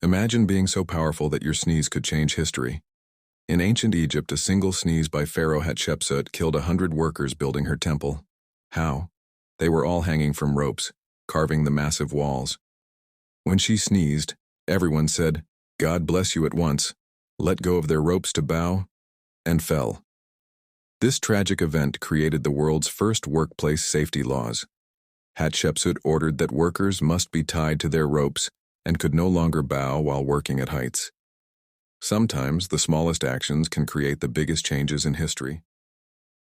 Imagine being so powerful that your sneeze could change history. In ancient Egypt, a single sneeze by Pharaoh Hatshepsut killed 100 workers building her temple. How? They were all hanging from ropes, carving the massive walls. When she sneezed, everyone said, "God bless you," at once, let go of their ropes to bow, and fell. This tragic event created the world's first workplace safety laws. Hatshepsut ordered that workers must be tied to their ropes and could no longer bow while working at heights. Sometimes the smallest actions can create the biggest changes in history.